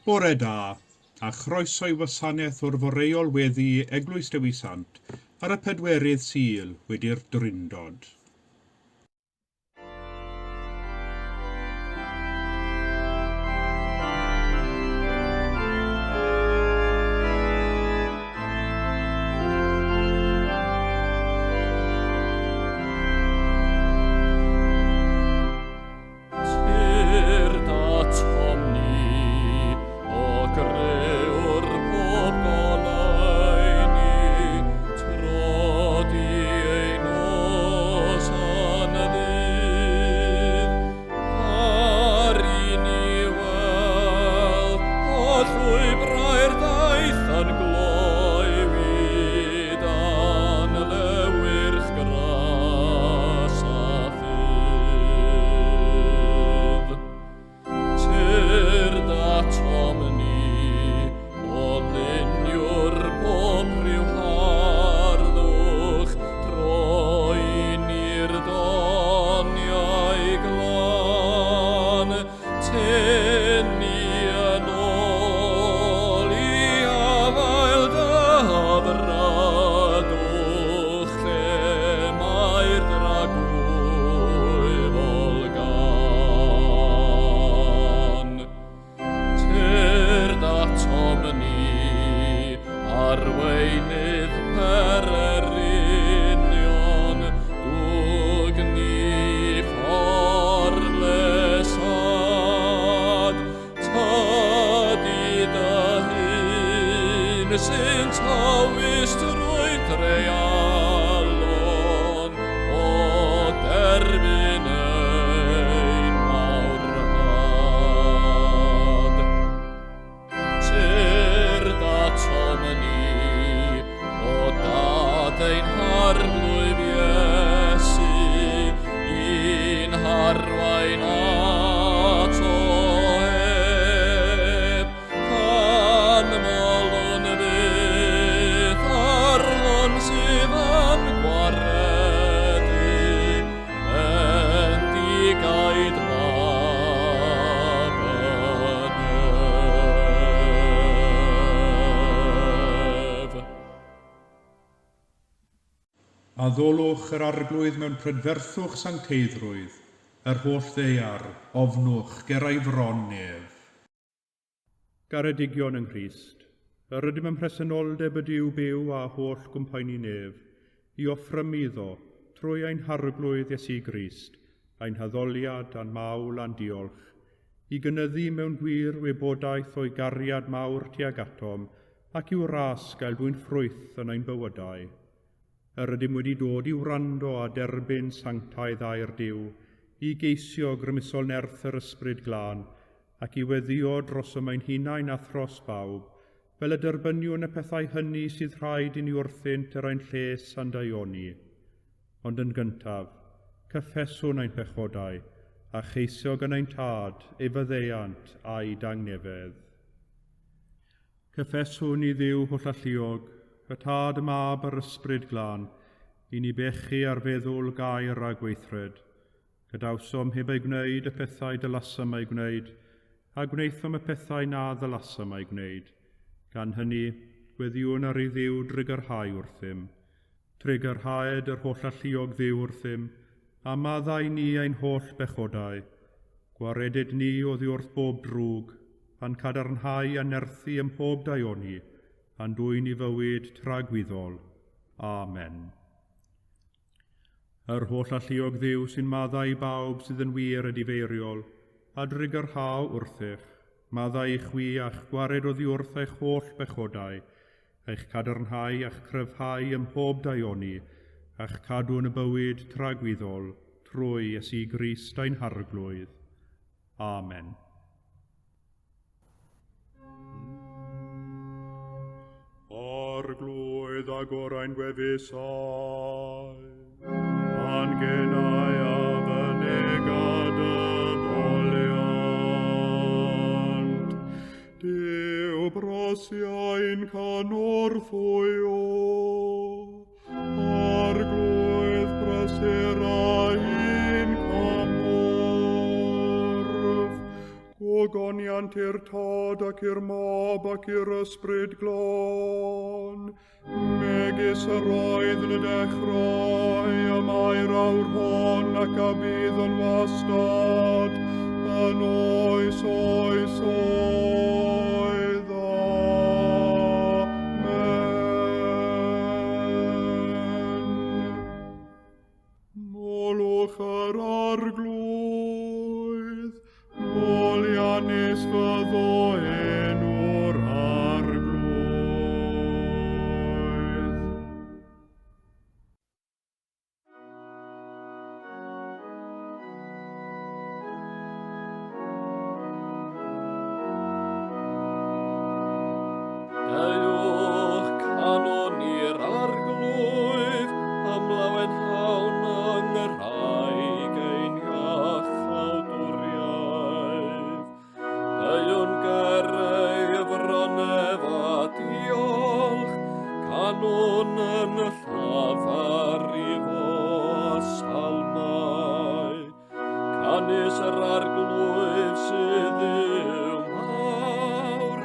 Bore da, a chroeso i Gwasanaeth o'r Boreol Weddi Eglwys Dewi Sant ar y 4 Sul wedi'r Trindod. Addolwch yr arglwydd mewn prydferthwch sancteiddrwydd, yr holl ddeiar, ofnwch ger ei fron nef. Garedigion yng Nghrist, yr ydym yn presenoldeb y Duw byw a holl gwmpaini nef, i offrym iddo, trwy ein harglwydd Iesu Grist, ein haddoliad a'n mawl a'n diolch, i gynyddu mewn gwir wybodaeth o'i gariad mawr tuag atom, ac i'w ras gael dwy'n ffrwyth yn ein bywydau. Yr ydym wedi dod i wrando a derbyn sanctaidd a'r Duw, i geisio grymusol nerth yr ysbryd glân, ac i weddio dros ym ein hunain a thros bawb, fel y derbyniwn y pethau hynny sydd rhaid i ni wrthynt yr ein lles a'n daioni. Ond yn gyntaf, cyffeswn ein pechodau, a cheisio gan ein tad, ei fyddeiant a'i dangnefedd. Cyffeswn i Dduw holl alluog, y tad y mab yr ysbryd glân, i ni bechu ar feddwl gair a gweithred. Gadawsom heb ei gwneud y pethau dylasam ei gwneud, a gwneithom y pethau na ddylasam ei gwneud. Gan hynny, gweddiwn ar ei Dduw drigyrhau wrthym. Trigyrhaed yr holl alluog Dduw wrthym, a maddau ni ein holl bechodau. Gwaredid ni oddi wrth bob drwg, pan cadarnhau a nerthu ym mhob daioni, a'n dwy'n i fywyd tragwyddol. Amen. Yr holl alluog Dduw sy'n maddau bawb sydd yn wir a difeiriol, a drigyrhaw wrthych, maddau i chwi a'ch gwared oddi wrth eich holl bechodau, eich cadarnhau a'ch cryfhau ym mhob daioni, a'ch cadw yn y bywyd tragwyddol, trwy Iesu Grist ein harglwydd. Amen. Arglwydd agor ein gwefusau, a'n genau a fynegad y boliant. Dyw brosiau'n canorthwyo, arglwydd brysur a un camorf, goniant i'r tod ac i'r mob ac i'r ysbryd glon. Megis yr oedd yn y dechrau, y mae'r awr hon ac a bydd yn wastad, yn oes oes oedd. Amen. Molwch yr arglwydd, Molianis fyddo enw'r arglwydd. Dewch canon i'r arglwydd, am lawen hawn yng ngyrraeg ein iach awdwriaeth. Deiwn gyrau fronef a diolch, canon yn y llafar i fo salmau. Canis yr arglwydd sydd yw mawr,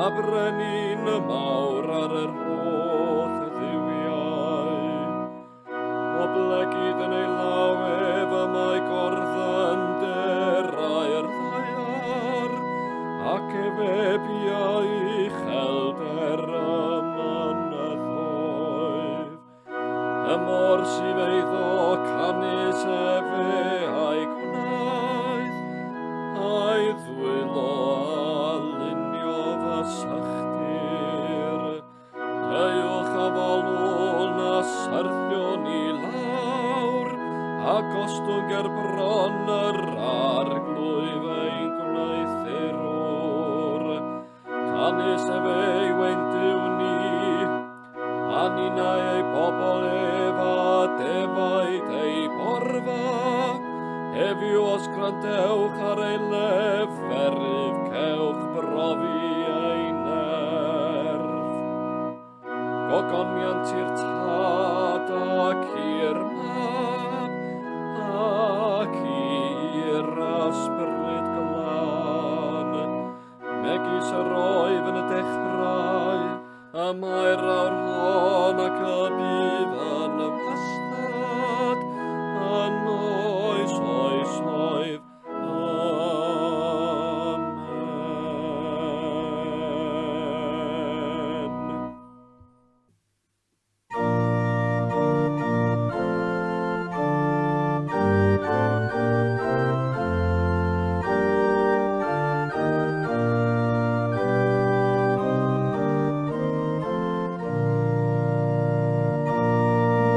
a brenin y mawr ar yr holl ddiwiau. O blegyd yn ei lawef y mae gorddan derau'r ddaiar, ac efebiau uchelder y mynyddoedd. Y mor sydd eiddo canis efe a'i gwnaeth, a'i ddwylo a lunio fy sychdir. Dewch a folwn a syrthion i lawr, a gostwng gerbron yr arglwydd ein gwnaethurwr. Canis efe ei wendiw ni, a nina ei bobl ef a defaid ei borfa. Heddiw os grandewch ar ei leferydd, cewch brofi ei nerf. Gogoniant i'r tad ac i'r mab, ac i'r ysbryd glan. Megis yr oedd yn y dechrau, a mae'r awr hon ac y bydd yn y wastad, yn oes oes oedd. Amen.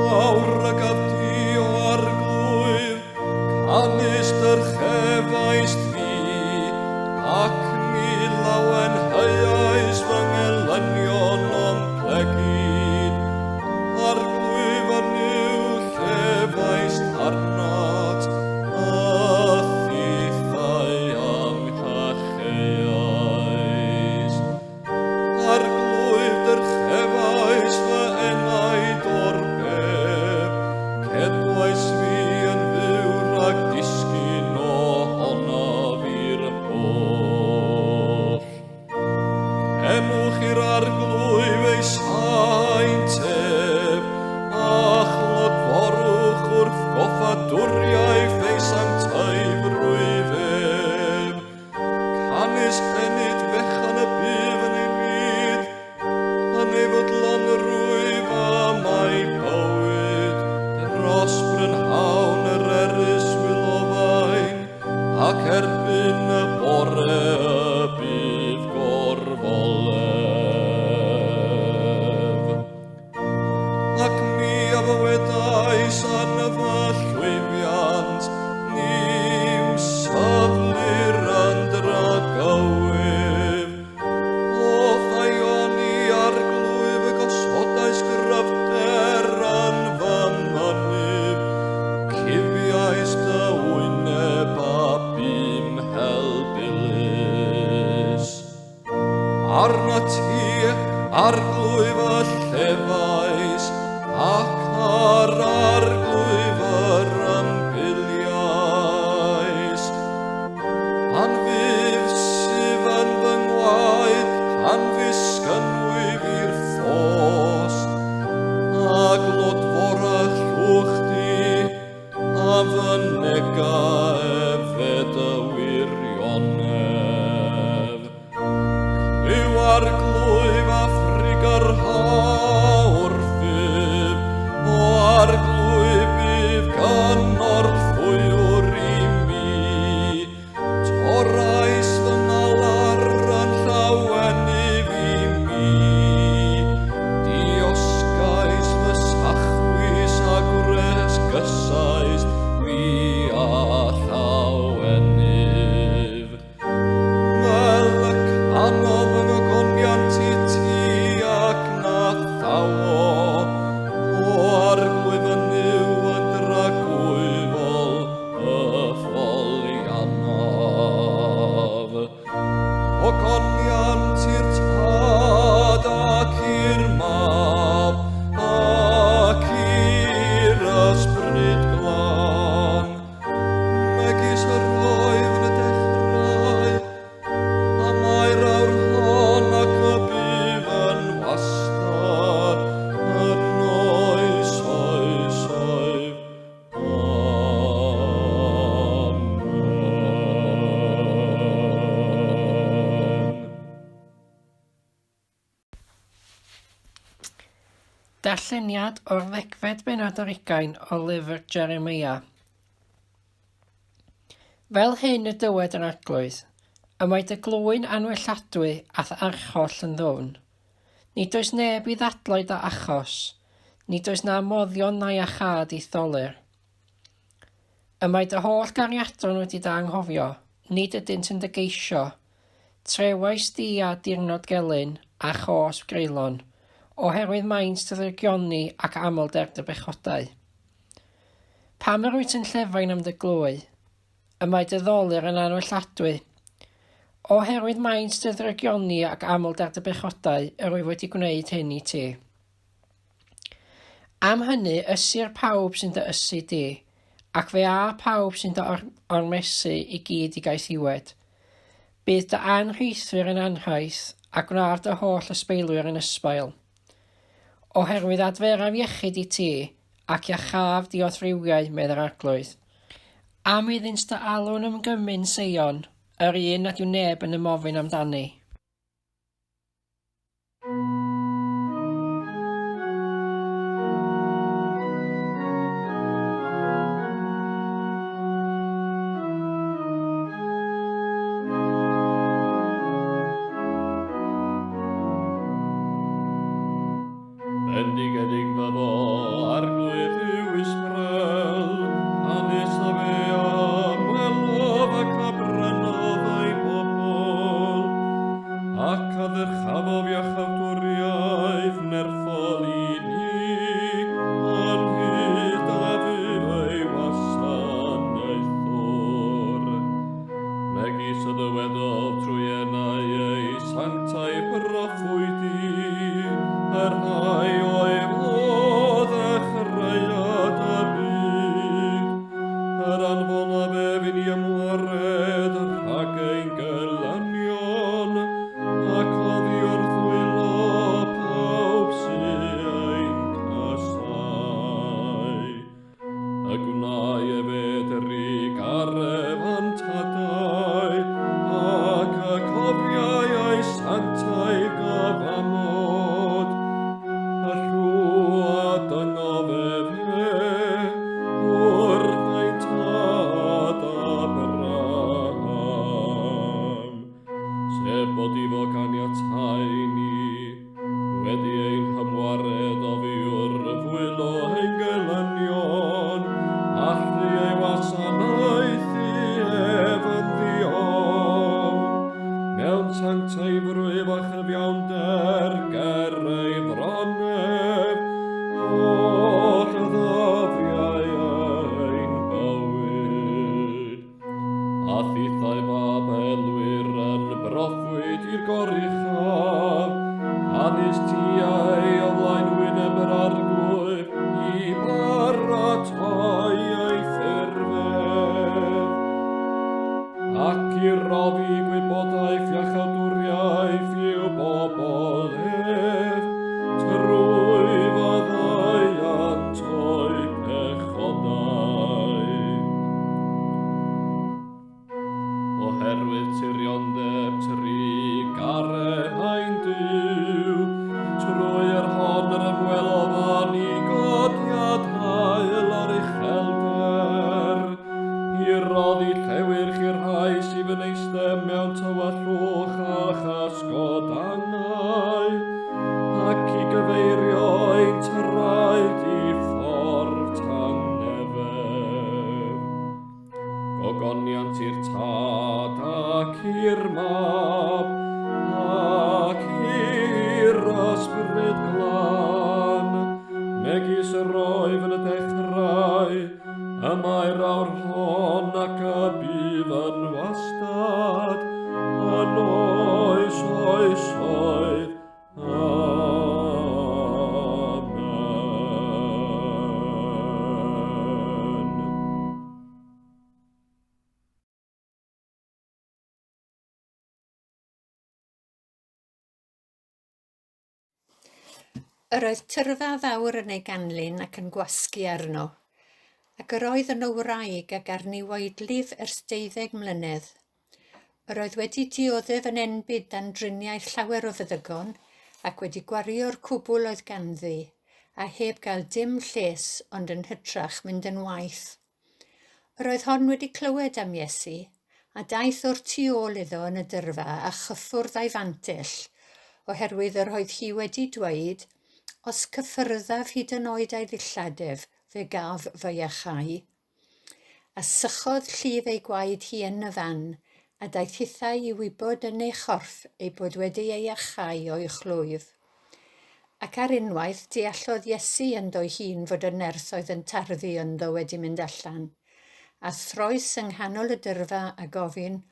Mawr ag afdi o arglwydd, canis dyr chefaist fi, ac ni lawen hyais fy ngelynion o'n plegyd. Arglwydd yn yw chefaist arnat, a thithau am chacheuais. Arglwydd dyr chefaist fy enaid o'r beb, cedwais fi yn fyw rhag disgyn ohonaf i'r pwll. Enwch i'r arglwydd ei saintef, a chlodforwch wrth goffadwriaeth ei sanctaidd. Canis enid fechan y bydd yn ei lyd, yn ei fodlon rwyf a mae bywyd, dros brynhawn yr erys wylofain, ac erbyn y bore y bydd gorfolef. Ac mi a fywedais an y fy llwyfiant, ni'w saflu'r andragywydd. O ffaioni arglwydd y gosodais gryfder yn fy mynydd, cufiais dy wyneb a bym helbylus. Arna ti arglwydd y llefais, ac ar arglwydd yr ymbiliais. Anfydd Darlleniad o'r 10fed bennod ar 20 o lyfr Jeremia. Fel hyn y dywed yr Eglwys, y mae dy glwyn anwelladwy ath archoll yn ddwn. Nid oes neb i ddadlau dy achos, nid oes na moddion na iachad i tholir. Y mae dy holl gariadon wedi dy anghofio, nid ydynt yn dy geisio, trewais di a dirnod gelyn a chosb greulon, oherwydd maint dy ddirgioni ac amlder dy bechodau. Pam yr wyt yn llefain am dy glwy? Y mae dy ddolir yn anwelladwy. Oherwydd maint dy ddirgioni ac amlder dy bechodau yr wyf wedi gwneud hyn i ti. Am hynny ysir pawb sy'n dy ysu di, ac fe a pawb sy'n dy ormesu i gyd i gaeth iwed. Bydd dy anrheithwyr yn anhaith ac wna'r dy holl ysbeilwyr yn ysbail. Oherwydd adferaf iechyd i ti ac iachaf diothrywiau medda'r Arglwydd. Am iddynt dy alw'n ymgymyn Seion, yr un nad yw neb yn ymofyn amdani. Bendigedig fy fo arglwydd yw Israel, hanes a fe amwelodd ac abranodd ei bobl, ac a ddyrchafodd iach awtoriaeth nerthol i ni, anhyd a fydd ei wasanaeth o'r. Megis y ddywedodd trwy enau ei sanctau proffwydi, yr rhai o'i flodd a chreuad y byd, yr anfon a fe fy'n i ymwared rhag ein gelynion, ac oddi wrth wylo pawb sy'n ein casau. Y gwnau e fedri garef antadau, ac y cofiau ei santau gafamod, a llw a dyngof fe, wrth ein tad Abraham. Sef bod i fo ganiatau ni, wedi ein hymwared o fiwr fwylo ein gelynion, allu ei wasanaeth i ef yn ddiofn, mewn sanctau frwyf a chyfiawnder ger ei fronef, o'r ddyddiau ein bywyd. A thithau Babelwyr yn broffwyd i'r goruchaf, hanes tiau o flaen wyneb yr arglwydd i baratoi ei ffurfedd, ac i roddi gwybodaeth iachawdwriaeth i'w bobl ef, trwy faddaiant o'i pechodau. Oherwydd tirioneb tri gareth ein Duw, trwy yr hon yr ymwelodd ni godiad hael ar uchelder, i roddi llewyrch i'r rhai sydd yn eistedd mewn tywallwch a chasgodangau, ac i gyfeirio ein traed i ffordd tangnefedd. Gogoniant i'r tad ac i'r mab, ac i'r ysbryd glan, megis yr roedd yn y dechrau, y mae'r awr hon ac y bydd yn wastad, yn oes oesoedd. Yr oedd tyrfa fawr yn ei ganlyn ac yn gwasgu arno, ac yr oedd yn o wraig ac arni waedlif ers 12 mlynedd. Yr oedd wedi dioddef yn enbyd dan driniaeth llawer o feddygon ac wedi gwario'r cwbl oedd ganddi, a heb gael dim lles ond yn hytrach mynd yn waith. Yr oedd hon wedi clywed am Iesu, a daeth o'r tu ôl iddo yn y dyrfa a chyffwrdd a'i fantell, oherwydd yr oedd hi wedi dweud, os cyffyrddaf hyd yn oed ei ddilladef, fe gaf fy iachau. A sychodd llif ei gwaed hi yn y fan, a daeth hithau i wybod yn ei chorff ei bod wedi ei iachau o'i chlwyf. Ac ar unwaith deallodd Iesu ynddo hun fod y nerth oedd yn tarddu ynddo wedi mynd allan, a throes yng nghanol y dyrfa a gofyn,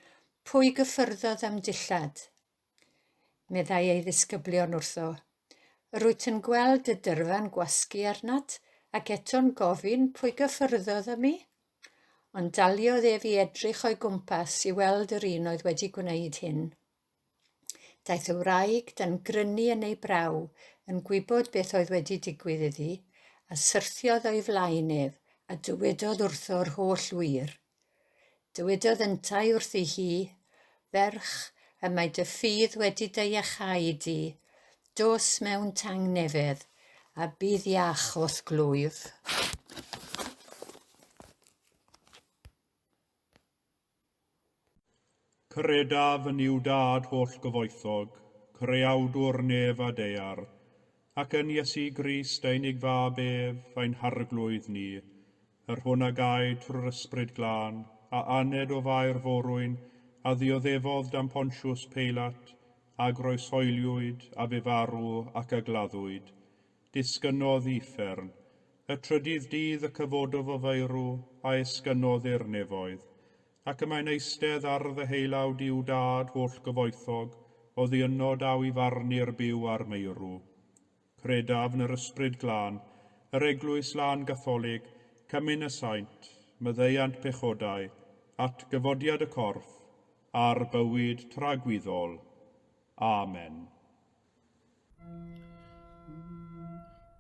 pwy gyffyrddodd am dillad? Meddai ei ddisgyblion wrtho. Rwyt yn gweld y dyrfa'n gwasgu arnat ac eto'n gofyn pwy gyffyrddodd am mi? Ond daliodd ef i edrych o'i gwmpas i weld yr un oedd wedi gwneud hyn. Daeth y wraig dan grynu yn ei braw yn gwybod beth oedd wedi digwydd iddi, a syrthiodd o'i flaen ef, a dywedodd wrtho'r holl wir. Dywedodd yntai wrthi hi, ferch, y mae dy ffydd wedi dy iachau di, dos mewn tang nefedd, a bydd iach o'th glwyf. Credaf yn i'w dad holl gyfoethog, creawdwr nef a dear, ac yn Iesu Grist ein fab ef, ein harglwydd ni, yr hwn a gael trwy'r ysbryd glân, a aned o fair forwyn, a ddioddefodd dan Pontiws Peilat, a groesoeliwyd, a fe farw ac a gladdwyd. Disgynnodd uffern, y trydydd dydd y cyfododd o feirw, a esgynnodd i'r nefoedd, ac y mae'n eistedd ar ddy heilawd i'w dad holl gyfoethog, o ddiynod aw i farnu'r byw ar meirw. Credaf yn yr ysbryd glân, yr Eglwys Lân Gatholig, cymyn y Sant, myddeiant pechodau, at gyfodiad y corff, a'r bywyd tragwyddol. Amen.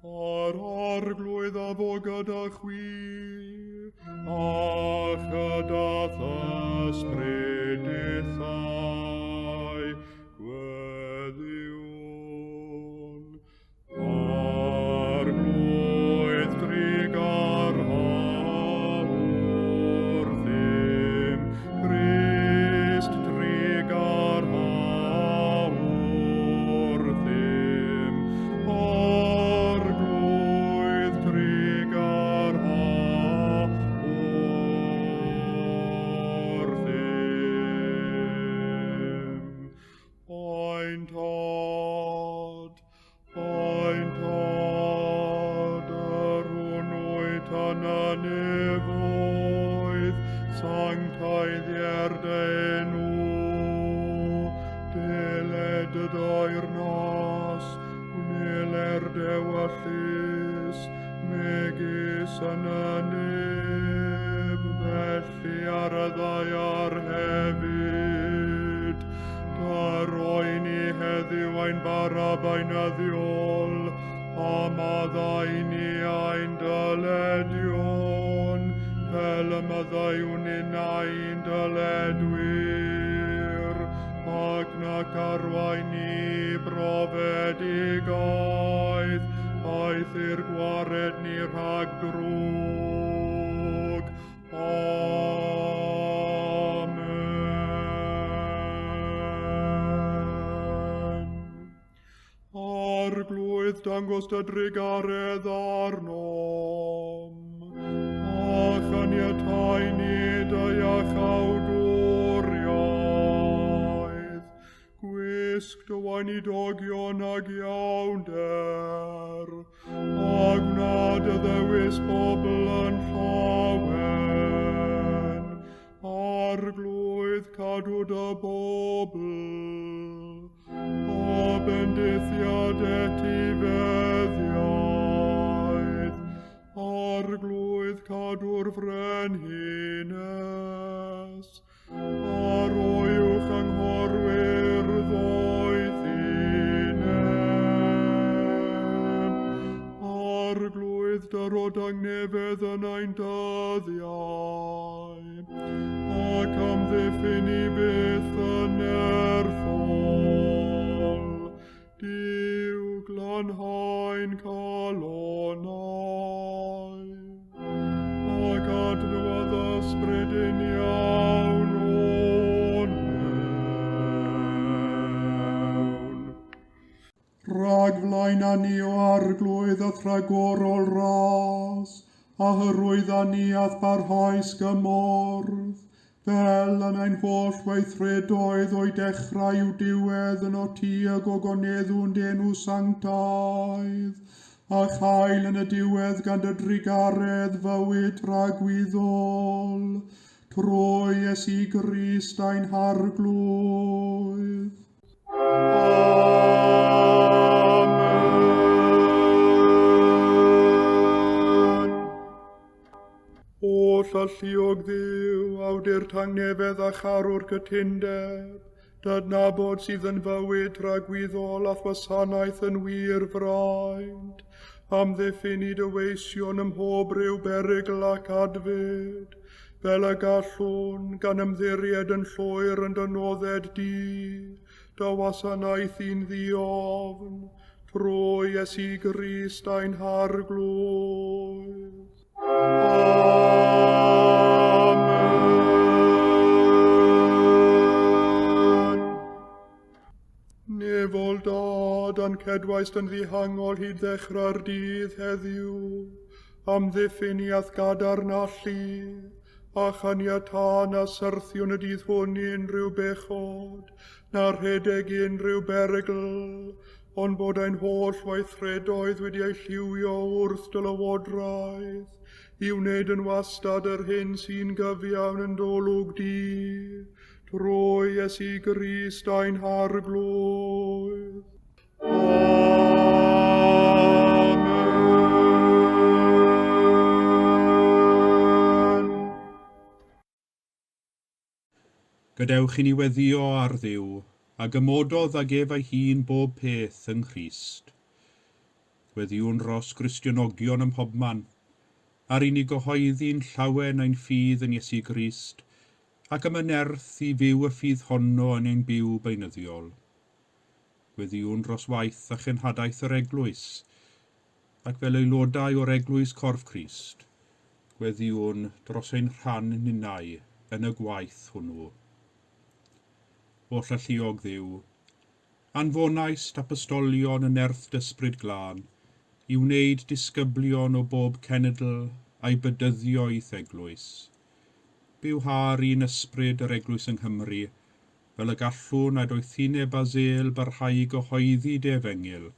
Ar arglwydd a fo gyda chwi, a chydath ysbryd ithau, gweddiwn. Arglwydd drig ar hawr ddim, Crist drig ar hawr ddim, arglwydd drig ar hawr ddim. Ein tad, yr hwnnwyd tan y nefoedd, sanctaidd i'r enw, deled y dair nas, wneler dewallus, megis yn y neb, felly ar y ddaiar hefyd. Dar oen i heddiw ein barab ein addiol, a maddau ni ein dyledion, fel y maddaiwn in ein dyledwyr, ac nac arwain ni brofedigaeth, aeth i'r gwared ni rhag drwg. Amen. Arglwydd dangos dy drigaredd arnom, a chaniatau ni dy iachawdwriaeth, gwisg dy wain i dogion ag iawnder, a gnad y ddewis bobl yn llawen, arglwydd cadw dy bobl, a bendithiad etifeddiaeth, arglwydd cadw'r frenhines, a roiwch anghorwyr ddoethinem, arglwydd dyrod angnefedd yn ein dyddiau, ac amddiffyn i byth yn erthol, Dyw glanhaen calon. ni o arglwydd a thragorol ras, a hyrwydda ni ath barhaus gymordd, fel yn ein holl weithredoedd o'i dechrau i'w diwedd yn o ti a gogoneddwn denw sanctaidd, a chael yn y diwedd gan dy drigaredd fywyd rhagwyddol, trwy Iesu Grist ein harglwydd. Amen. O llalluog Dduw, awdur tangnefedd a charwr cytundeb, dydnabod sydd yn fywyd rhagwyddol a gwasanaeth yn wir fraint, amddiffyn i dyweision ym mhob ryw berygl ac adfyd, fel y gallwn gan ymddiried yn llwyr yn dynodded di, dy wasanaeth i'n ddiofn, trwy Iesu Grist ein harglwydd. Amen. Nefol dad yn cedwaist yn ddihangol hyd ddechrau'r dydd heddiw, amddiffyn i ath gadarn allu, a chaniatân a syrthiwn y dydd hwn i unrhyw bechod, na rhedeg i unrhyw berygl, ond bod ein holl weithredoedd wedi ei lliwio wrth dylywodraeth, i wneud yn wastad yr hyn sy'n gyfiawn yn dolwg di, trwy Iesu Grist ein harglwydd. Amen. Gadewch i ni weddio ar Dduw, a gymododd ag ef ei hun bob peth yng Nghrist. Weddiwn ros Gristionogion ym mhobman, ar i ni gyhoeddi'n llawen ein ffydd yn Iesu Grist, ac am y nerth i fyw y ffydd honno yn ein byw beunyddiol. Weddiwn dros waith a chenhadaeth yr Eglwys, ac fel aelodau o'r Eglwys Corff Crist, weddiwn dros ein rhan ninnau yn y gwaith hwnnw. O llalluog Dduw, anfonaist apostolion yn nerth dysbryd glân, i wneud disgyblion o bob cenedl a'i bedyddioeth Eglwys. Byw har i'n ysbryd yr Eglwys yng Nghymru, fel y gallwn a doedd thine basel barhau gyhoeddi defengil,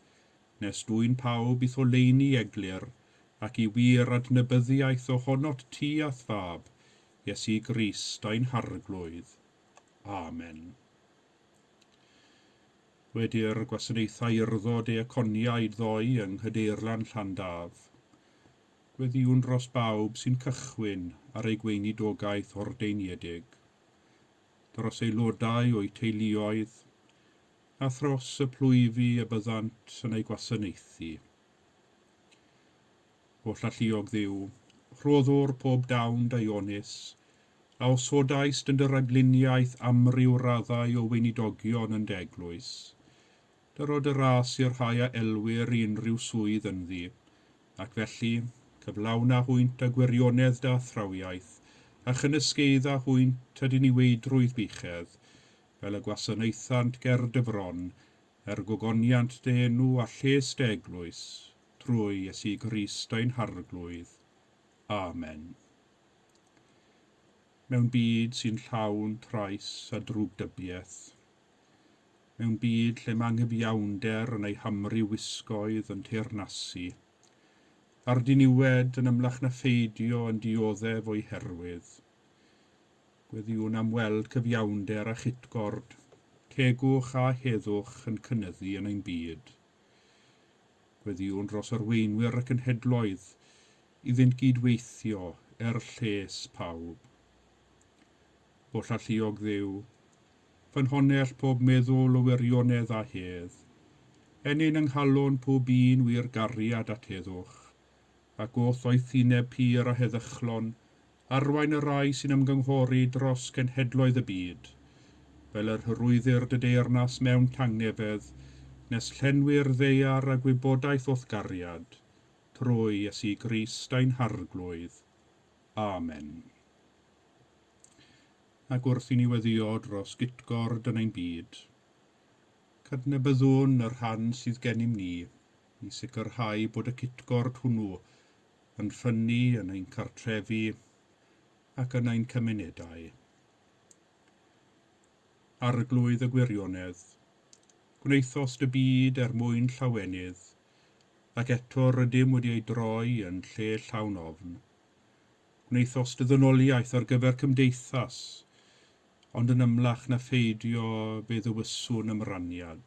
nes dwy'n pawb i tholeini eglur, ac i wir adnabyddiaeth o honot ti a thfab, Iesu Grist ein harglwydd. Amen. Wedi'r gwasanaethau urddod e econiaid ddoi yng Nghydeirlan Llandaf. Gweddiwn dros bawb sy'n cychwyn ar ei gweinidogaeth ordeiniedig, dros aelodau o'i teuluoedd, a thros y plwyfi y byddant yn ei gwasanaethu. O llalluog Dduw, rhoddwr pob dawn Dionis, a osodaist yn dy ragluniaeth amryw raddau o weinidogion yn Eglwys. Dyrod y ras i'r rhai a elwyr i unrhyw swydd ynddi, ac felly cyflawna hwynt a gwirionedd da thrawiaeth, a chynysgeidda hwynt a diniweidrwydd bichedd, fel y gwasanaethant ger dyfron, gogoniant dy enw a lles dy Eglwys, trwy Iesu Grist ein harglwydd. Amen. Mewn byd sy'n llawn trais a drwgdybiaeth, mewn byd lle mae anghyfiawnder yn ei hamru wisgoedd yn teyrnasu, a'r diniwed yn ymlach na pheidio yn dioddef o'i herwydd. Gweddiwn am weld cyfiawnder a chitgord, tegwch a heddwch yn cynyddu yn ein byd. Gweddiwn dros arweinwyr ac yn hedloedd, iddynt gydweithio lles pawb. O llalluog Dduw, ffynhonell pob meddwl o wirionedd a hedd, enyn ynghalon pob un wir gariad at heddwch, ac oth oedd thineb pur a heddychlon, arwain y rai sy'n ymgynghori dros genhedloedd y byd, fel yr hyrwyddir dy deyrnas mewn tangnefedd, nes llenwi'r ddeiar a gwybodaeth o'th gariad, trwy Iesu Grist ein harglwydd. Amen. Ac wrth i ni weddio dros gitgord yn ein byd, cydnabyddwn yr rhan sydd gennym ni, i sicrhau bod y cytgord hwnnw yn ffynnu yn ein cartrefi ac yn ein cymunedau. Arglwydd y gwirionedd, gwneithos dy byd mwyn llawenydd, ac eto rydym wedi ei droi yn lle llawn ofn. Gwneithos dy ddynoliaeth ar gyfer cymdeithas, ond yn ymlach na pheidio be ddywyswn ymraniad.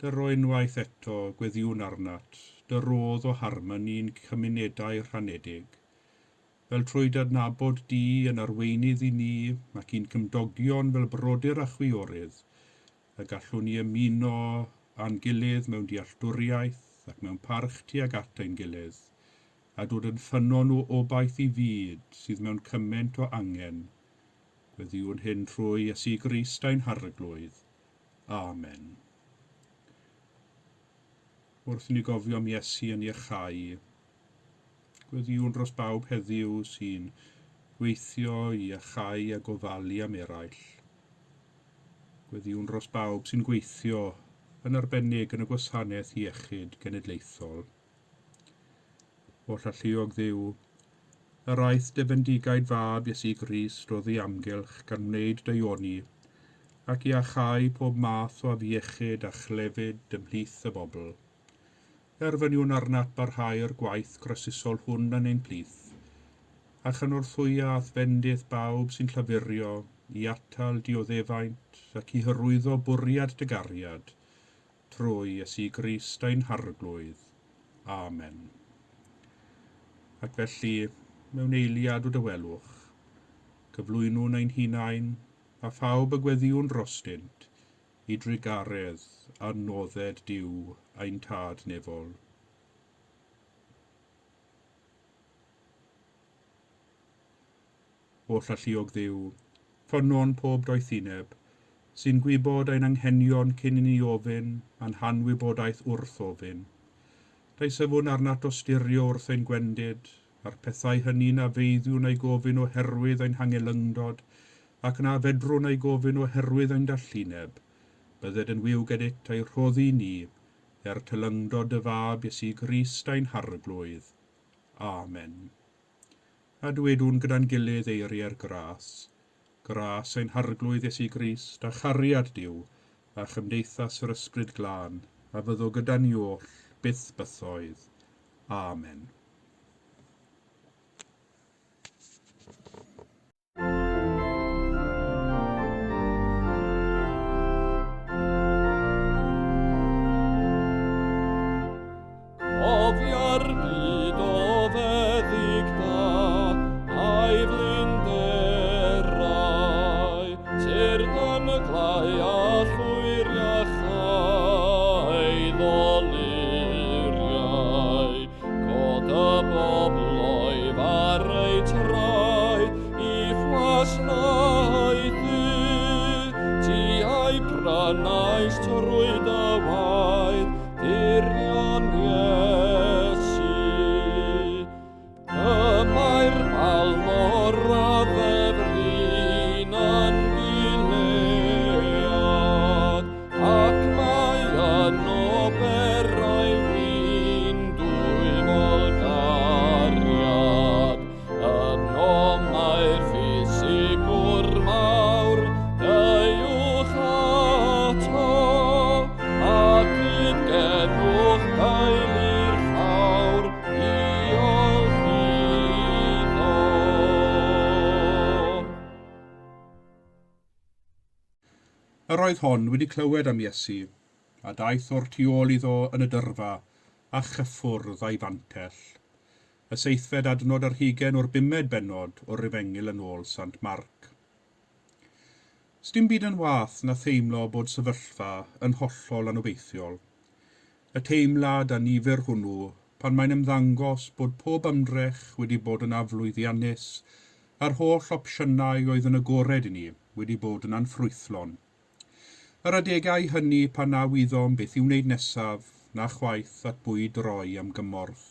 Dy roi unwaith eto gweddiwn arnat, dy rodd o harmoni'n cymunedau rhanedig, fel trwy adnabod di yn arweinydd i ni ac i'n cymdogion fel brodyr a chwiorydd, y gallwn ni ymuno a'n gilydd mewn dealltwriaeth ac mewn parch tuag at ein gilydd, a dod yn ffynnon o obaith i fyd sydd mewn cymaint o angen, gweddiwn hyn trwy Iesu Grist ein harglwydd. Amen. Wrth ni gofio am Iesu yn iachau, gweddiwn dros bawb heddiw sy'n gweithio i iachau a gofalu am eraill. Gweddiwn dros bawb sy'n gweithio yn arbennig yn y gwasanaeth iechyd genedlaethol. O llalluog Dduw, yr aeth defendigaid fab Iesu Grist oedd ei amgylch gan wneud daioni, ac i achau pob math o afiechyd a chlefyd ymhlith y bobl. Erfyniwn arnat barhau'r gwaith croesysol hwn yn ein plith, a chynorthwyath fendith bawb sy'n llafurio i atal dioddefaint ac i hyrwyddo bwriad dygariad, trwy Iesu Grist ein harglwydd. Amen. Ac felly, mewn eiliad o dywelwch, cyflwynwn ein hunain a phawb y gweddiwn drostynt i drigaredd a nodded Duw ein tad nefol. O llalluog Dduw, ffynnon pob doethineb, sy'n gwybod ein anghenion cyn i ni ofyn a'n hanwybodaeth wrth ofyn. Dau sefwn arnat o styrio wrth ein gwendid, a'r pethau hynny'n a feiddiwn ei gofyn oherwydd ein hangelyngdod, ac na fedrwn ei gofyn oherwydd ein darluneb, bydded yn wyw gedyt ei rhoddi ni, tylyngdod y fab Iesu Grist ein harglwydd. Amen. A dwedwn gyda'n gilydd eiriau'r gras ein harglwydd Iesu Grist, a chariad Duw, a chymdeithas yr ysbryd glân, a fyddo gyda ni oll, byth bythoedd. Amen. Cofia'r byd o feddyg da, a'i flinderau, sy'r dymglau a llwyriachau ddoluriau, god y bobloedd ar ei traed i Gwasanaeth, ti a'i prynais trwy dywaedd, dirion Iesu. Yma'r balmor a ddefrin yn gilead, ac mae yno berau wyn dwy molgariad. Yno mae'r ffisigwr mawr, deuwch ato, ac genwch gael llawr, diolch iddo. Yr oedd hon wedi clywed am Iesu, a daeth o'r tu ôl iddo yn y dyrfa, a chyffwrdd a'i fantell. Y seithfed adnod ar 20 o'r 5 bennod o'r Rifengil yn ôl Sant Marc. Sdim byd yn wath na theimlo bod sefyllfa yn hollol anobeithiol. Y teimlad a nifer hwnnw pan mae'n ymddangos bod pob ymdrech wedi bod yn aflwyddiannus a'r holl opsiynau oedd yn agored i ni wedi bod yn anffrwythlon. Yr adegau hynny pan na wyddom beth i'w wneud nesaf na chwaith at bwyd roi am gymorth.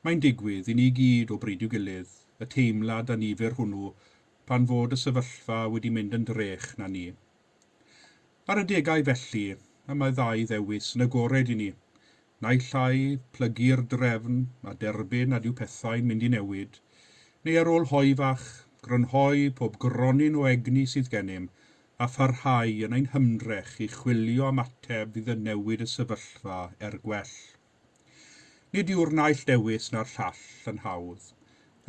Mae'n digwydd i ni gyd o bryd i'w gilydd, y teimlad a nifer hwnnw pan fod y sefyllfa wedi mynd yn drech na ni. Ar y degau felly, y mae ddau ddewis yn agored i ni. naill ai plygu'r drefn a derbyn nad yw pethau'n mynd i newid, neu ar ôl hoi fach, grynhoi pob gronyn o egni sydd gennym a pharhau yn ein hymdrech i chwilio am ateb fydd yn newid y sefyllfa gwell. Nid yw'r naill dewis na'r llall yn hawdd,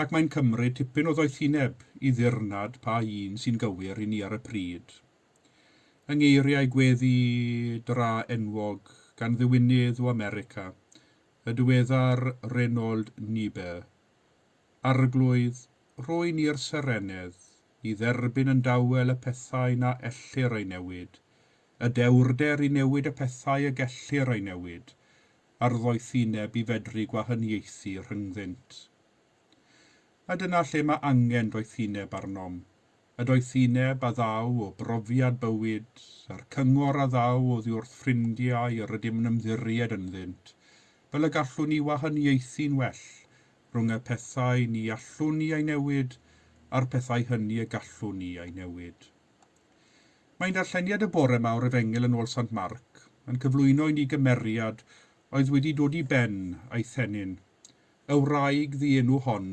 ac mae'n cymryd tipyn o ddoethineb i ddirnad pa un sy'n gywir i ni ar y pryd. Yng ngeiriau gweddi dra enwog gan ddiwynydd o America, y diweddar Reynold Niebuhr, arglwydd, roi ni'r serenedd i dderbyn yn dawel y pethau na ellir ei newid, y dewrder i newid y pethau y gellir ei newid, a'r ddoethineb i fedru gwahaniaethu rhyngddynt. A dyna lle mae angen doethineb arnom, y doethineb a ddaw o brofiad bywyd, a'r cyngor a ddaw o ddiwrth ffrindiau yr ydym yn ymddiried ynddynt, fel y gallwn ni wahaniaethu'n well rhwng y pethau ni allwn ni ei newid a'r pethau hynny y gallwn ni ei newid. Mae'n darlleniad y bore mawr Efengil yn ôl Sant Marc yn cyflwyno i ni gymeriad oedd wedi dod i ben a'i thenyn, y wraig ddienw hon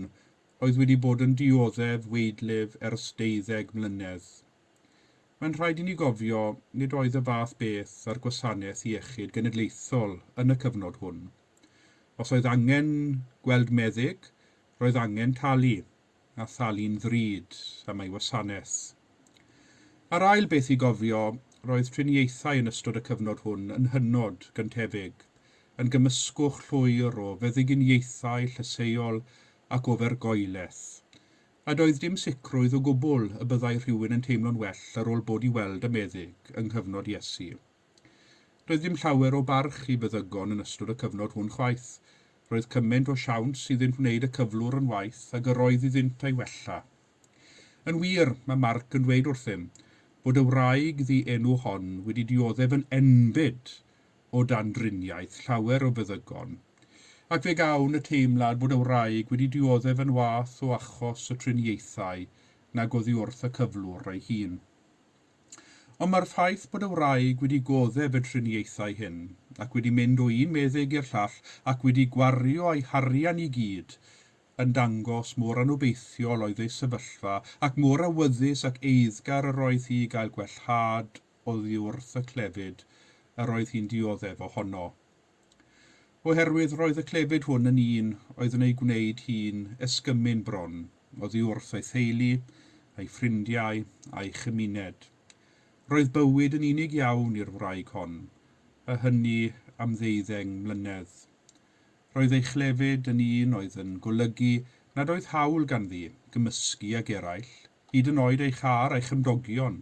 oedd wedi bod yn dioddef weidlif ers 12 mlynedd. Mae'n rhaid i ni gofio nid oedd y fath beth ar gwasanaeth iechyd genedlaethol yn y cyfnod hwn. Os oedd angen gweld meddyg, roedd angen talu, a thalu'n ddrud am ei wasanaeth. Ar ail beth i gofio, roedd triniaethau yn ystod y cyfnod hwn yn hynod gyntefig, yn gymysgwch llwyr o feddyginiaethau llyseol ac ofergoeleth, a doedd dim sicrwydd o gwbl y byddai rhywun yn teimlo'n well ar ôl bod i weld y meddyg yng nghyfnod Iesu. Doedd dim llawer o barch i feddygon yn ystod y cyfnod hwn chwaith. Roedd cymaint o siawns iddynt wneud y cyflwr yn waith ac yr oedd iddynt ei wella. Yn wir, mae Marc yn dweud wrthym bod y wraig ddi enw hon wedi dioddef yn enbyd o dan driniaeth llawer o feddygon, ac fe gawn y teimlad bod y wraig wedi dioddef yn wath o achos y triniaethau nag oddi wrth y cyflwr ei hun. Ond mae'r ffaith bod y wraig wedi goddef y triniaethau hyn, ac wedi mynd o un meddyg i'r llall ac wedi gwario ei harian i gyd, yn dangos mor anobeithiol oedd ei sefyllfa ac mor awyddus ac eiddgar yr oedd hi gael gwellhad oddi wrth y clefyd yr oedd hi'n dioddef ohono. Oherwydd roedd y clefyd hwn yn un oedd yn ei gwneud hi'n esgymyn bron, oddi wrth ei theulu, ei ffrindiau a'i chymuned. Roedd bywyd yn unig iawn i'r wraig hon, a hynny am 12 mlynedd. Roedd ei chlefyd yn un oedd yn golygu nad oedd hawl ganddi gymysgu ag eraill, hyd yn oed ei char a'i chymdogion.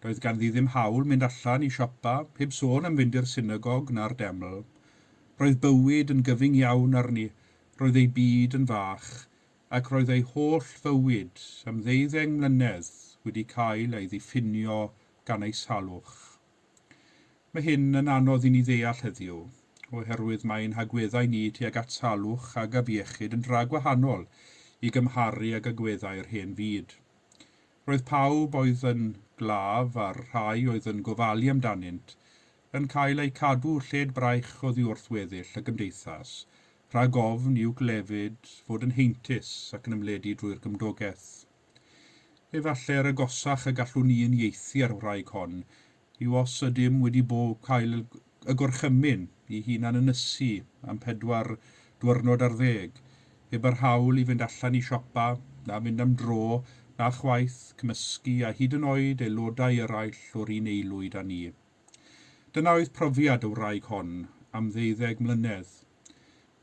Roedd ganddi ddim hawl mynd allan i siopa, heb sôn am fynd i'r synagog na'r deml. Roedd bywyd yn gyfyng iawn arni, roedd ei byd yn fach, ac roedd ei holl fywyd am 12 mlynedd wedi cael ei ddiffinio gan ei salwch. Mae hyn yn anodd i ni ddeall heddiw, oherwydd mae'n hagweddau ni tuag at salwch ag afiechyd yn dra gwahanol i gymharu ag agweddau'r hen fyd. Roedd pawb oedd yn glaf a'r rhai oedd yn gofalu amdanynt, yn cael ei cadw lled braich oddi wrth weddill y gymdeithas, rhag ofn i'w glefyd fod yn heintus ac yn ymledu drwy'r gymdogaeth. Efallai'r agosach y gallwn ni yn ieithu ar wraig hon, yw os ydym wedi cael y gorchymyn i hunan ynysu am 4 diwrnod ar 10, heb yr hawl i fynd allan i siopa, na fynd am dro, na chwaith, cymysgu a hyd yn oed aelodau eraill o'r un eilwyd â ni. Dyna oedd profiad y wraig hon am 12 mlynedd.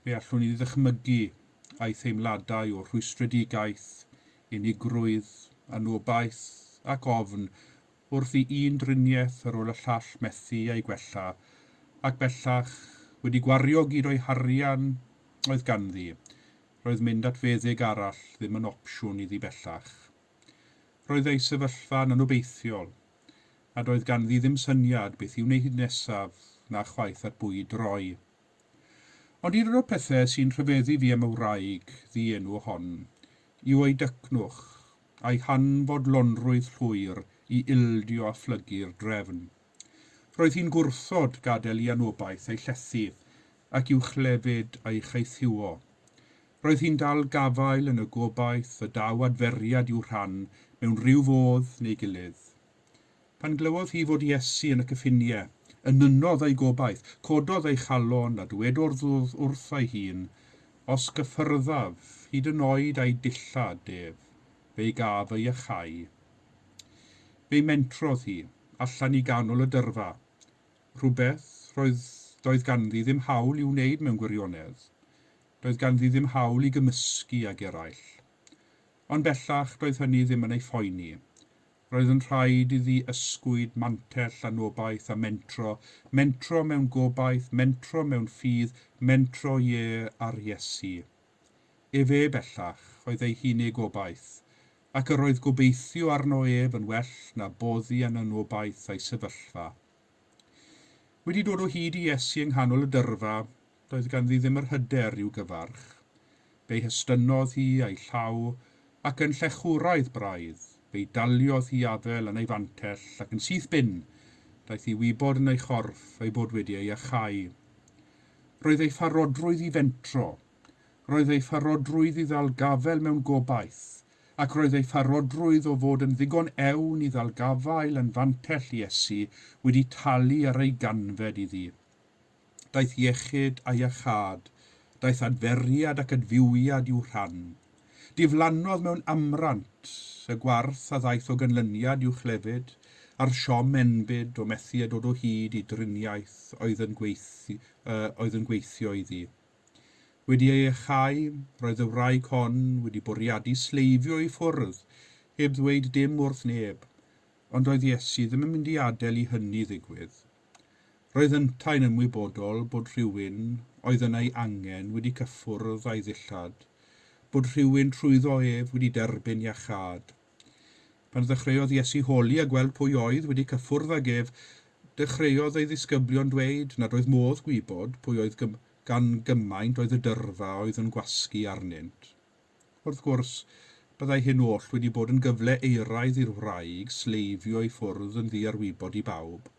Fe allwn ni ddychmygu a'i theimladau o rhwystredigaeth, unigrwydd, anobaith ac ofn wrth i un driniaeth ar ôl y llall methu ei gwella, ac bellach wedi gwario gyd o'i harian oedd ganddi, roedd mynd at feddyg arall ddim yn opsiwn iddi bellach. Roedd ei sefyllfa'n anobeithiol, a doedd ganddi ddim syniad beth i'w wneud nesaf na chwaith at bwyd droi. Ond un o'r pethau sy'n rhyfeddu fi am y wraig ddienw hon yw ei dycnwch, a'i hanfodlonrwydd llwyr i ildio a phlygu'r drefn. Roedd hi'n gwrthod gadael i anobaith ei llethu, ac i'w chlefyd a'i cheithiwo. Roedd hi'n dal gafael yn y gobaith y daw adferiad i'w rhan mewn rhyw fodd neu gilydd. Pan glywodd hi fod Iesu yn y cyffiniau, ynynodd ei gobaith, cododd ei chalon a dwedodd wrth ei hun, os gyffyrddaf hyd yn oed ei dillad ef, fe'i gaf ei ychau. Fe'i mentrodd hi, allan i ganol y dyrfa. Rhywbeth doedd ganddi ddim hawl i'w wneud mewn gwirionedd. Doedd ganddi ddim hawl i gymysgu ag eraill. Ond bellach doedd hynny ddim yn ei phoeni. Roedd yn rhaid iddi ysgwyd mantell anobaith a mentro mewn gobaith, mentro mewn ffydd, mentro ie ar Iesu. Efe bellach oedd ei hun ei gobaith, ac yr oedd gobeithio arno ef yn well na boddi yn anobaith ei sefyllfa. Wedi dod o hyd i Iesu yng nghanol y dyrfa, doedd ganddi ddim yr hyder i'w gyfarch. Fe'i hystynodd hi a'i llaw ac yn llechwraidd braidd. Fe'i daliodd hi afel yn ei fantell ac yn syth bin, daeth hi wybod yn ei chorff ei bod wedi ei achau. Roedd ei pharodrwydd i fentro, roedd ei pharodrwydd i ddal gafel mewn gobaith, ac roedd ei pharodrwydd o fod yn ddigon ewn i ddal gafael yn fantell Iesu wedi talu ar ei ganfed iddi. Daeth iechyd a'i achad, daeth adferiad ac adfywiad i'w rhan. Diflannodd mewn amrant y gwarth a ddaeth o ganlyniad i'w chlefyd, a'r siom enbyd o methu a dod o hyd i driniaeth oedd yn gweithio iddi. Wedi ei achau, roedd y wraig hon wedi bwriadu sleifio i ffwrdd, heb ddweud dim wrth neb, ond oedd Iesu ddim yn mynd i adael i hynny ddigwydd. Roedd yntain ymwybodol bod rhywun oedd yn ei angen wedi cyffwrdd a'i ddillad, bod rhywun trwyddo ef wedi derbyn iachad. Pan ddechreuodd Iesu holi a gweld pwy oedd wedi cyffwrdd ag ef, dechreuodd ei ddisgyblion dweud nad oedd modd gwybod pwy oedd gan gymaint oedd y dyrfa oedd yn gwasgu arnynt. Wrth gwrs, byddai hyn oll wedi bod yn gyfle euraidd i'r wraig sleifio i ffwrdd yn ddiarwybod i bawb,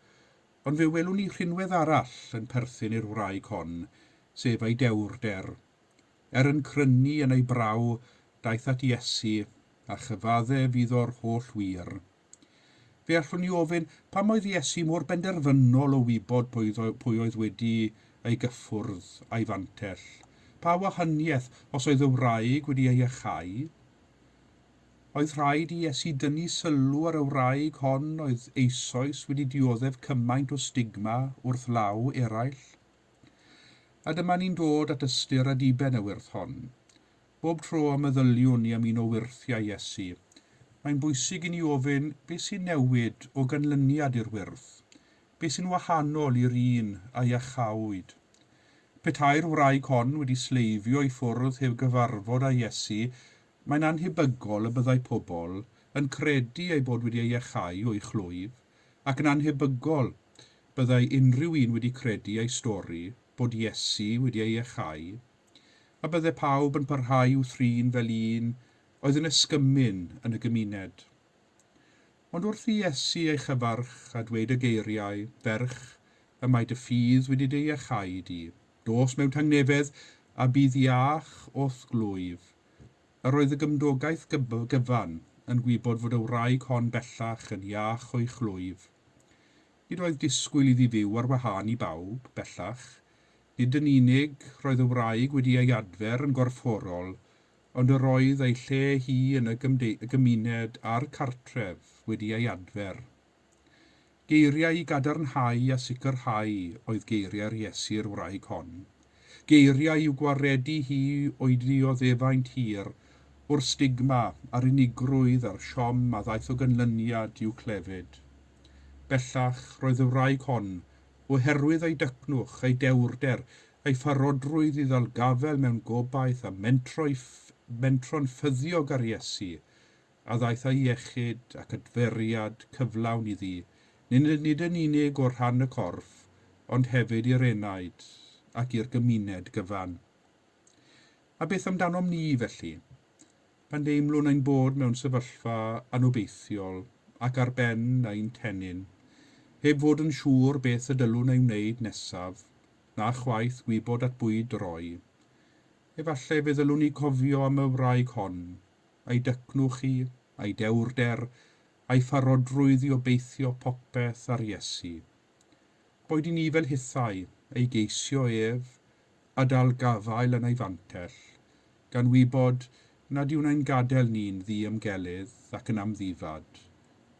ond fe welwn ni rhinwedd arall yn perthyn i'r wraig hon, sef ei dewrder. Yn crynu yn ei braw, daeth at Iesu a chyfaddef iddo'r holl wir. Fe allwn ni ofyn pam oedd Iesu mor benderfynol o wybod pwy oedd wedi ei gyffwrdd a'i fantell. Pa wahaniaeth os oedd y wraig wedi ei achau? Oedd rhaid i Iesu dynnu sylw ar y wraig hon oedd eisoes wedi dioddef cymaint o stigma wrth law eraill? A dyma ni'n dod at ystyr a diben y wyrth hon. Bob tro am meddyliwn ni am un o wyrthiau Iesu, mae'n bwysig i ni ofyn beth sy'n newid o ganlyniad i'r wyrth, beth sy'n wahanol i'r un a'i achawyd. Petai'r wraig hon wedi sleifio i ffwrdd heb gyfarfod â Iesu, mae'n anhebygol y byddai pobl yn credu ei bod wedi ei achau o'i chlwyf, ac yn anhebygol byddai unrhyw un wedi credu ei stori bod Iesu wedi ei achau, a byddai pawb yn parhau i'w thrin fel un oedd yn ysgymyn yn y gymuned. Ond wrth i Iesu ei chyfarch a dweud y geiriau, ferch, y mae dy ffydd wedi ei achau di, dos mewn tangnefedd a bydd iach o'th glwyf. Yr oedd y gymdogaeth gyfan yn gwybod fod y wraig hon bellach yn iach o'i chlwyf. Nid oedd disgwyl iddi fyw ar wahân i bawb, bellach. Nid yn unig roedd y wraig wedi ei adfer yn gorfforol, ond yr oedd ei lle hi yn y gymuned a'r cartref wedi ei adfer. Geiriau i gadarnhau a sicrhau oedd geiriau'r Iesu'r wraig hon. Geiriau i'w gwaredu hi oedi o ddefaint hir, o'r stigma a'r unigrwydd a'r siom a ddaeth o ganlyniad i'w clefyd. Bellach roedd y wraig hon, oherwydd ei dycnwch, ei dewrder, ei pharodrwydd i ddal gafel mewn gobaith a mentro'n ffyddiog ar Iesu, a ddaeth ei iechyd ac adferiad cyflawn iddi, nid yn unig o'r rhan y corff, ond hefyd i'r enaid ac i'r gymuned gyfan. A beth amdanom ni felly? Pan deimlwn ein bod mewn sefyllfa anobeithiol ac ar ben ein tenyn, heb fod yn siŵr beth y dylwn ei wneud nesaf, na chwaith wybod at bwyd roi. Efallai fe ddylwn ni cofio am y wraig hon, a'i dycnwch chi, a'i dewrder, a'i pharodrwydd i obeithio popeth ar Iesu. Boed i ni fel hithau, ei geisio ef, a dal gafael yn ei fantell, gan wybod nad yw'n ein gadael ni'n ddi ymgelydd ac yn amddifad,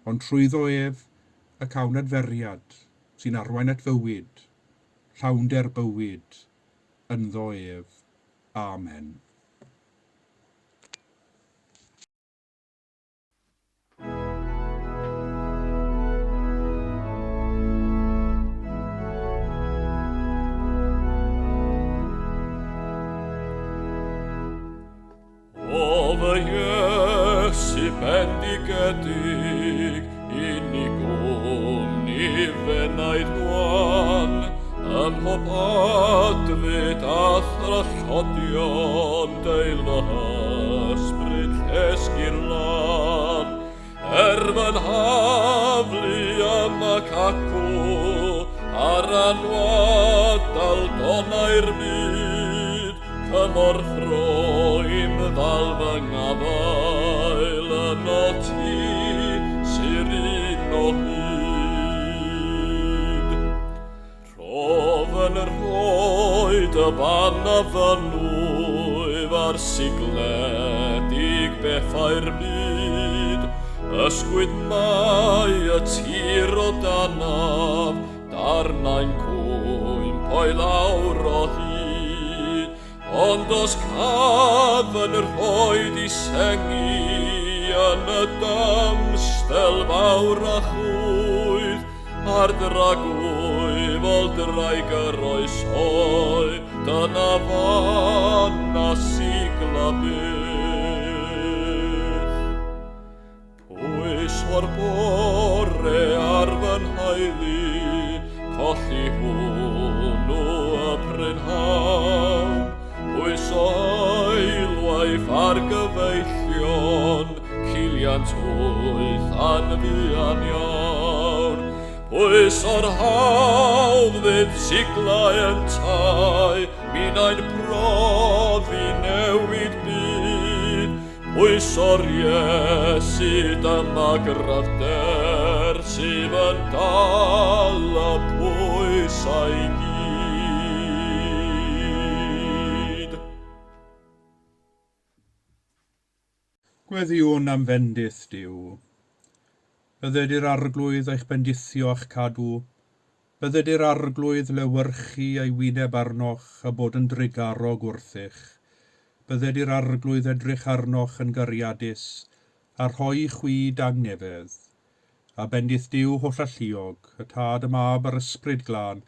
ond trwyddo ef y cawn adferiad sy'n arwain at fywyd, llawnder bywyd, ynddo ef. Amen. O fy Iesu bendigedig, unigwm ni fenaid gwan, ym mhob adfyd a thrallodion deil fy hysbryd esgir lan, fy haflu am ac acw, ar anwadal donau'r byd, cymor ffroim ddal fy ngafael yn o ti sy'r un o hyd. Rofen rhoed y fan a fynwyf ar sigledig bethau'r byd, ysgwyd mai y tir o danaf, darnau'n gwyn poi lawr o hyd. Ond os cafn rhoed I sengi yn y damstel fawr a chwydd, ar dragwyf ol draig yr oesoi, dyna fan a sigla byth. Pwys o'r bore ar fy nhaelu, colli hwnnw y prynhawn, pwys oelwaith ar gyfeillion, ciliant wyth anfian iawn. Pwys o'r hawddyd siglau yn tai, mi'n profi newid byd. Pwys o'r Iesu dyma gryfder, sydd yn dal y pwysau gyd. Gweddiwn am fendith Duw. Bydded i'r arglwydd eich bendithio a'ch cadw, bydded i'r arglwydd lewyrchu ei wyneb arnoch a bod yn drigarog wrthych, bydded i'r arglwydd edrych arnoch yn gyriadus, a rhoi chwi dangnefedd, a bendith Duw holl alluog, y tad y mab a'r ysbryd glân,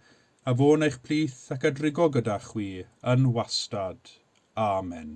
a fo'n eich plith ac a drigo gyda chwi yn wastad. Amen.